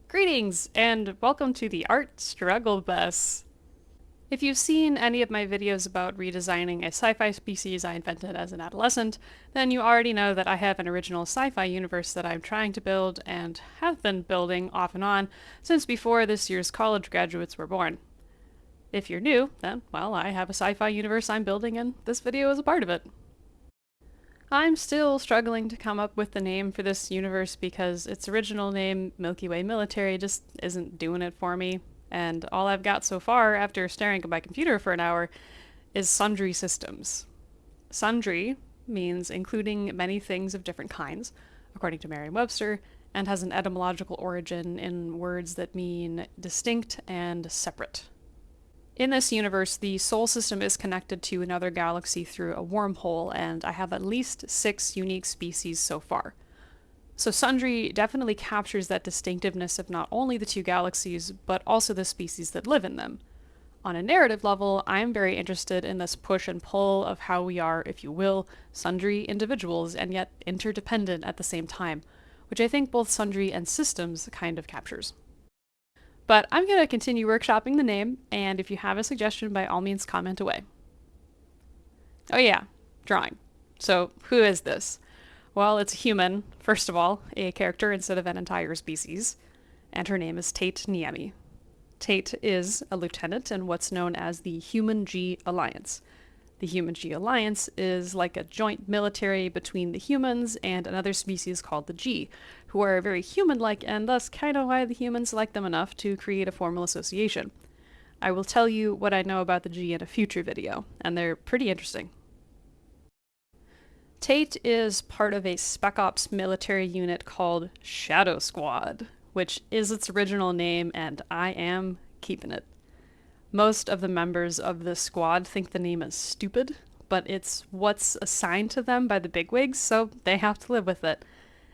Greetings, and welcome to the Art Struggle Bus. If you've seen any of my videos about redesigning a sci-fi species I invented as an adolescent, then you already know that I have an original sci-fi universe that I'm trying to build and have been building off and on since before this year's college graduates were born. If you're new, then, well, I have a sci-fi universe I'm building and this video is a part of it. I'm still struggling to come up with the name for this universe because its original name, Milky Way Military, just isn't doing it for me, and all I've got so far after staring at my computer for an hour is Sundry Systems. Sundry means including many things of different kinds, according to Merriam-Webster, and has an etymological origin in words that mean distinct and separate. In this universe, the Sol system is connected to another galaxy through a wormhole, and I have at least 6 unique species so far. So Sundry definitely captures that distinctiveness of not only the 2 galaxies, but also the species that live in them. On a narrative level, I'm very interested in this push and pull of how we are, if you will, sundry individuals and yet interdependent at the same time, which I think both Sundry and Systems kind of captures. But I'm going to continue workshopping the name, and if you have a suggestion, by all means comment away. Oh yeah, drawing. So who is this? Well, it's a human, first of all, a character instead of an entire species, and her name is Tait Niemi. Tait is a lieutenant in what's known as the Human-G Alliance. The Human-G Alliance is like a joint military between the humans and another species called the G, who are very human-like and thus kind of why the humans like them enough to create a formal association. I will tell you what I know about the G in a future video, and they're pretty interesting. Tait is part of a Spec Ops military unit called Shadow Squad, which is its original name, and I am keeping it. Most of the members of this squad think the name is stupid, but it's what's assigned to them by the bigwigs, so they have to live with it.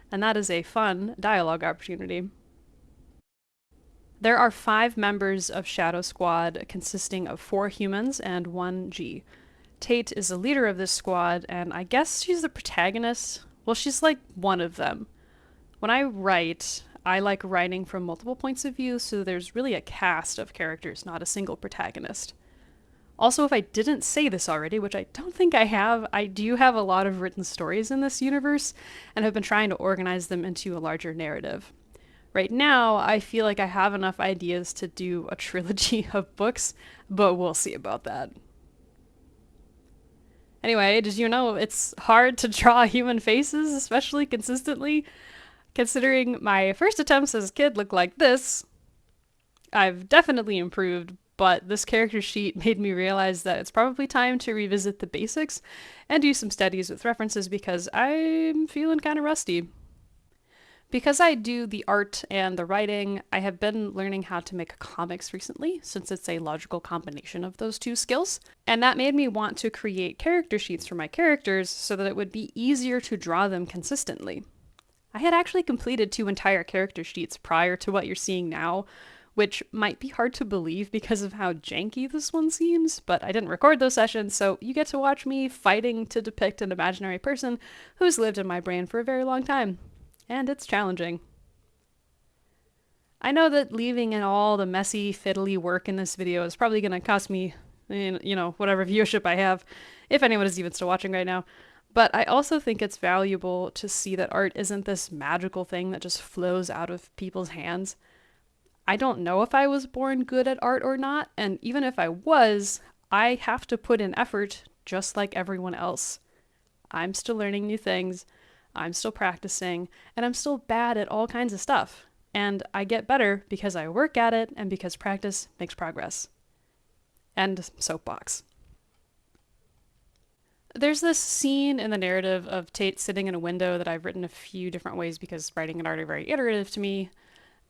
And that is a fun dialogue opportunity. There are 5 members of Shadow Squad consisting of 4 humans and 1 G. Tait is the leader of this squad, and I guess she's the protagonist. Well, she's like one of them. When I write, I like writing from multiple points of view, so there's really a cast of characters, not a single protagonist. Also, if I didn't say this already, which I don't think I have, I do have a lot of written stories in this universe, and have been trying to organize them into a larger narrative. Right now, I feel like I have enough ideas to do a trilogy of books, but we'll see about that. Anyway, did you know it's hard to draw human faces, especially consistently? Considering my first attempts as a kid looked like this, I've definitely improved, but this character sheet made me realize that it's probably time to revisit the basics and do some studies with references because I'm feeling kind of rusty. Because I do the art and the writing, I have been learning how to make comics recently, since it's a logical combination of those 2 skills, and that made me want to create character sheets for my characters so that it would be easier to draw them consistently. I had actually completed 2 entire character sheets prior to what you're seeing now, which might be hard to believe because of how janky this one seems, but I didn't record those sessions, so you get to watch me fighting to depict an imaginary person who's lived in my brain for a very long time. And it's challenging. I know that leaving in all the messy, fiddly work in this video is probably going to cost me, whatever viewership I have, if anyone is even still watching right now. But I also think it's valuable to see that art isn't this magical thing that just flows out of people's hands. I don't know if I was born good at art or not, and even if I was, I have to put in effort just like everyone else. I'm still learning new things, I'm still practicing, and I'm still bad at all kinds of stuff. And I get better because I work at it and because practice makes progress. End soapbox. There's this scene in the narrative of Tait sitting in a window that I've written a few different ways because writing and art are very iterative to me.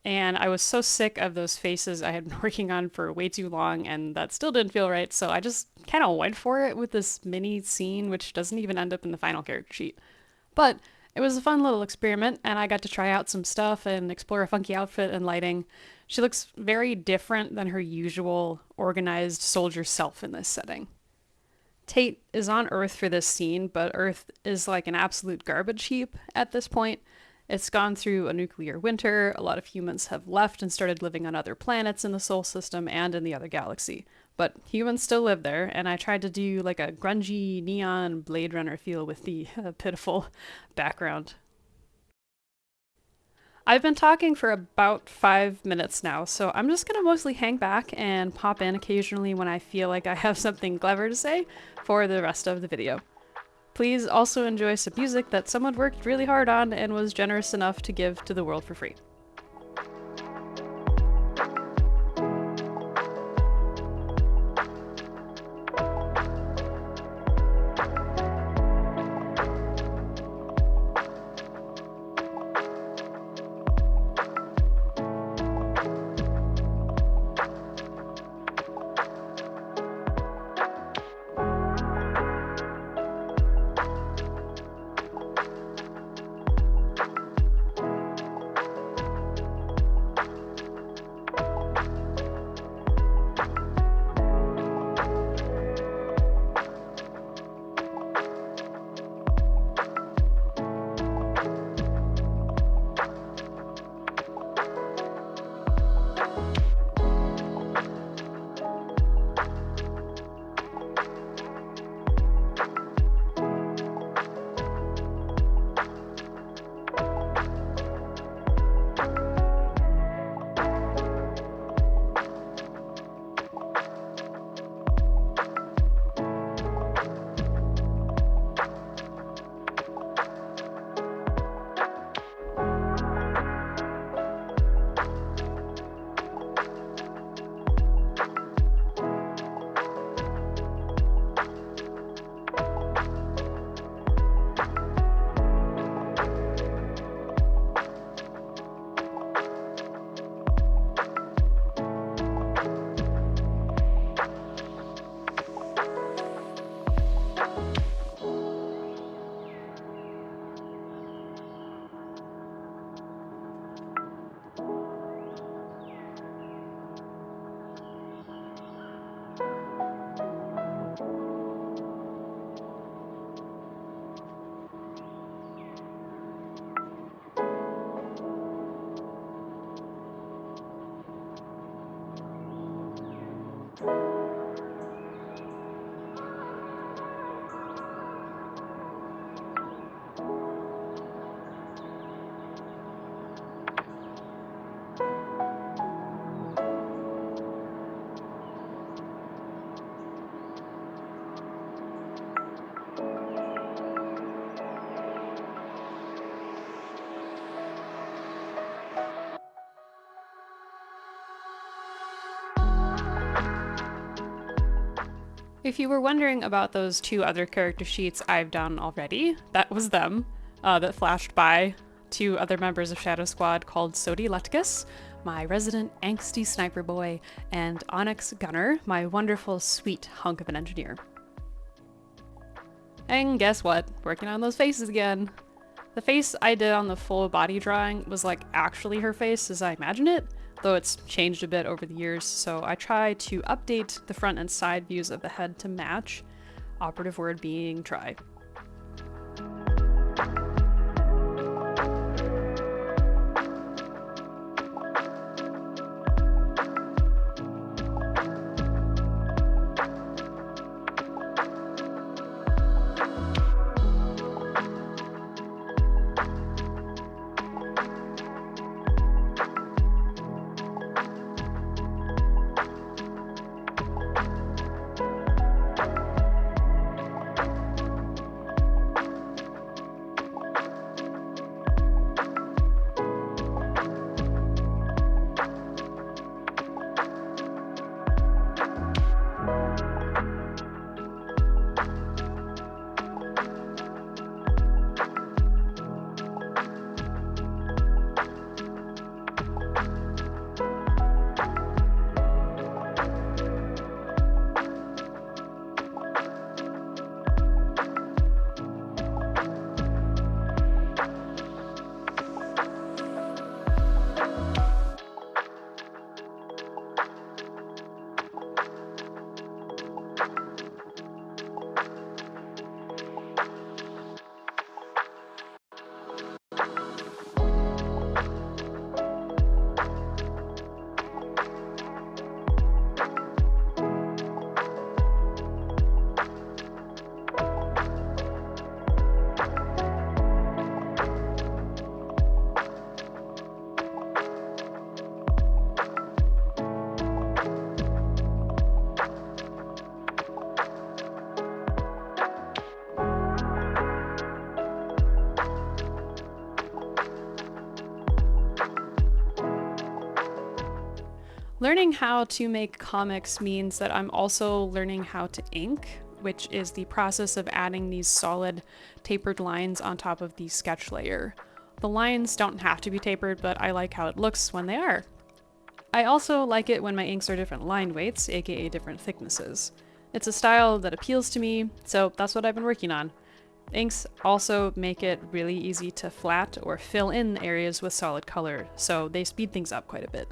And I was so sick of those faces I had been working on for way too long, and that still didn't feel right, so I just kind of went for it with this mini scene, which doesn't even end up in the final character sheet. But it was a fun little experiment, and I got to try out some stuff and explore a funky outfit and lighting. She looks very different than her usual organized soldier self in this setting. Tait is on Earth for this scene, but Earth is like an absolute garbage heap at this point, It's gone through a nuclear winter, a lot of humans have left and started living on other planets in the solar system and in the other galaxy. But humans still live there, and I tried to do like a grungy neon Blade Runner feel with the pitiful background. I've been talking for about 5 minutes now, so I'm just gonna mostly hang back and pop in occasionally when I feel like I have something clever to say for the rest of the video. Please also enjoy some music that someone worked really hard on and was generous enough to give to the world for free. If you were wondering about those 2 other character sheets I've done already, that was them, that flashed by. 2 other members of Shadow Squad called Sodi Lutkus, my resident angsty sniper boy, and Onyx Gunner, my wonderful sweet hunk of an engineer. And guess what? Working on those faces again. The face I did on the full body drawing was like actually her face as I imagined it, though it's changed a bit over the years, so I try to update the front and side views of the head to match, operative word being try. Learning how to make comics means that I'm also learning how to ink, which is the process of adding these solid tapered lines on top of the sketch layer. The lines don't have to be tapered, but I like how it looks when they are. I also like it when my inks are different line weights, aka different thicknesses. It's a style that appeals to me, so that's what I've been working on. Inks also make it really easy to flat or fill in areas with solid color, so they speed things up quite a bit.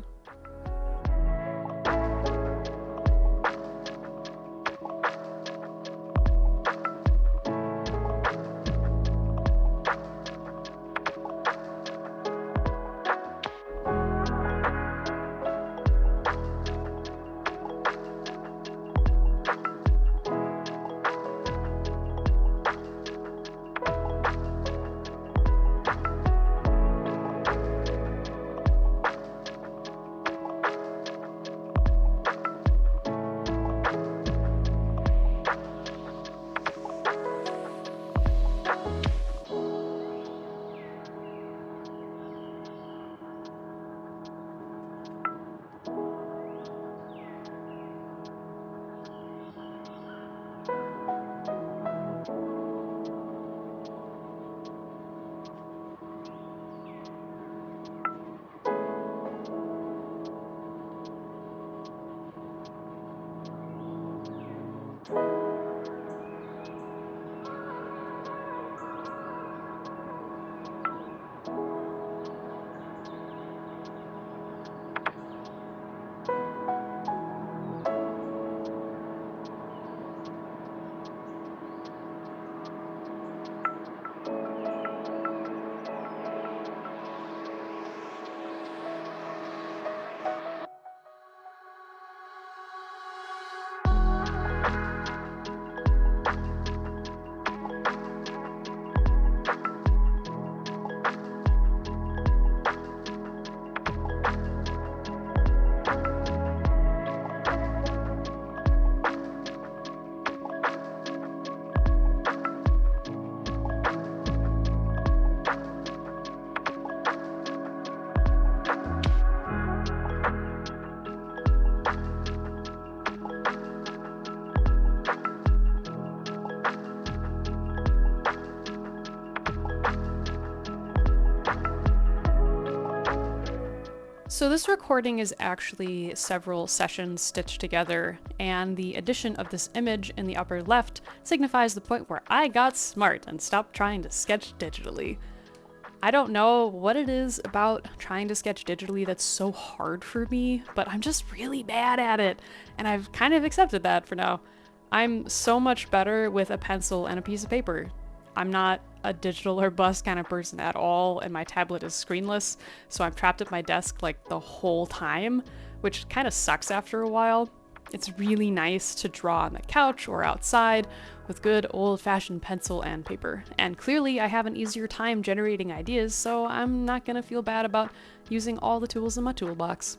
So this recording is actually several sessions stitched together, and the addition of this image in the upper left signifies the point where I got smart and stopped trying to sketch digitally. I don't know what it is about trying to sketch digitally that's so hard for me, but I'm just really bad at it, and I've kind of accepted that for now. I'm so much better with a pencil and a piece of paper. I'm not a digital or bust kind of person at all, and my tablet is screenless, so I'm trapped at my desk like the whole time, which kind of sucks after a while. It's really nice to draw on the couch or outside with good old-fashioned pencil and paper. And clearly I have an easier time generating ideas, so I'm not gonna feel bad about using all the tools in my toolbox.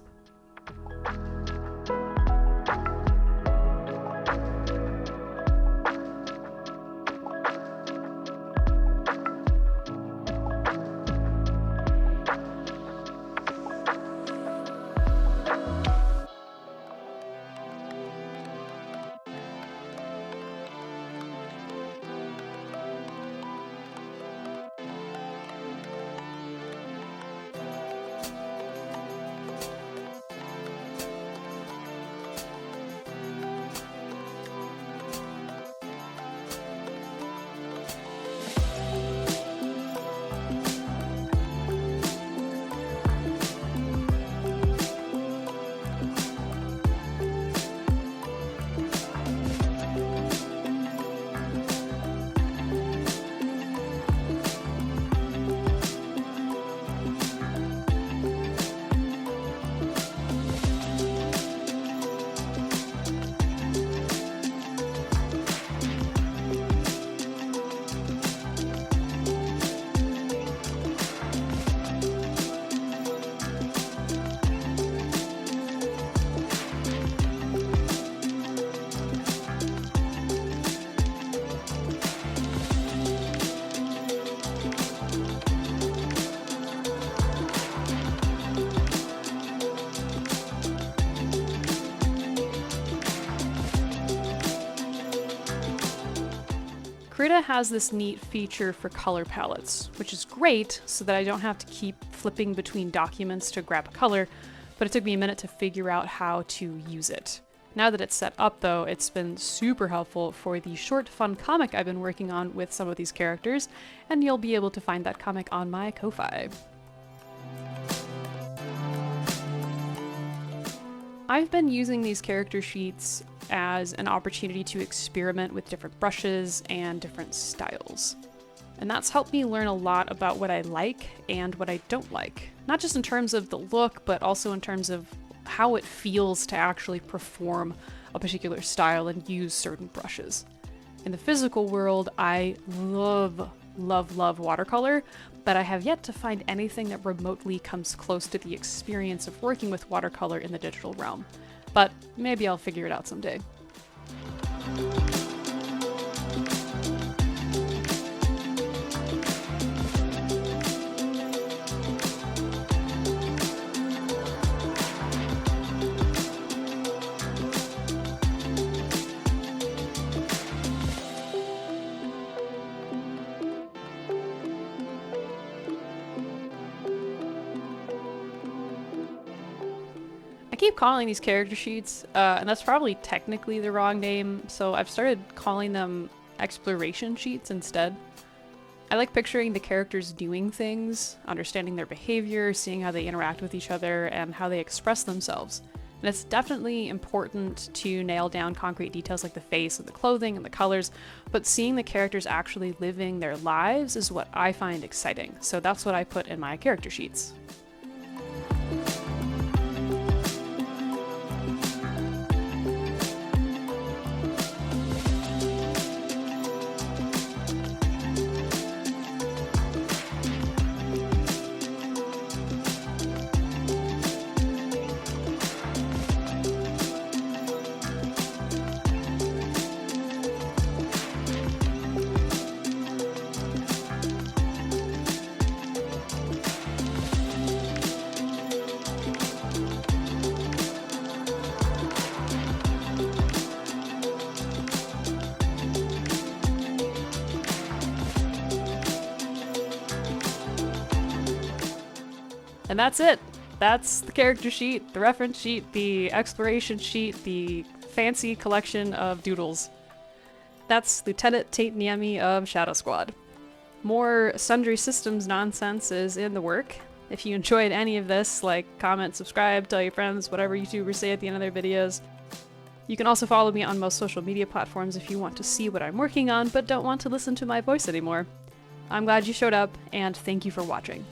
Krita has this neat feature for color palettes, which is great so that I don't have to keep flipping between documents to grab a color, but it took me a minute to figure out how to use it. Now that it's set up though, it's been super helpful for the short fun comic I've been working on with some of these characters, and you'll be able to find that comic on my koh-FIGH. I've been using these character sheets as an opportunity to experiment with different brushes and different styles. And that's helped me learn a lot about what I like and what I don't like. Not just in terms of the look, but also in terms of how it feels to actually perform a particular style and use certain brushes. In the physical world, I love watercolor, but I have yet to find anything that remotely comes close to the experience of working with watercolor in the digital realm. But maybe I'll figure it out someday. I keep calling these character sheets, and that's probably technically the wrong name, so I've started calling them exploration sheets instead. I like picturing the characters doing things, understanding their behavior, seeing how they interact with each other, and how they express themselves. And it's definitely important to nail down concrete details like the face and the clothing and the colors, but seeing the characters actually living their lives is what I find exciting, so that's what I put in my character sheets. And that's it. That's the character sheet, the reference sheet, the exploration sheet, the fancy collection of doodles. That's Lieutenant Tait Niemi of Shadow Squad. More Sundry Systems nonsense is in the work. If you enjoyed any of this, like, comment, subscribe, tell your friends, whatever YouTubers say at the end of their videos. You can also follow me on most social media platforms if you want to see what I'm working on but don't want to listen to my voice anymore. I'm glad you showed up, and thank you for watching.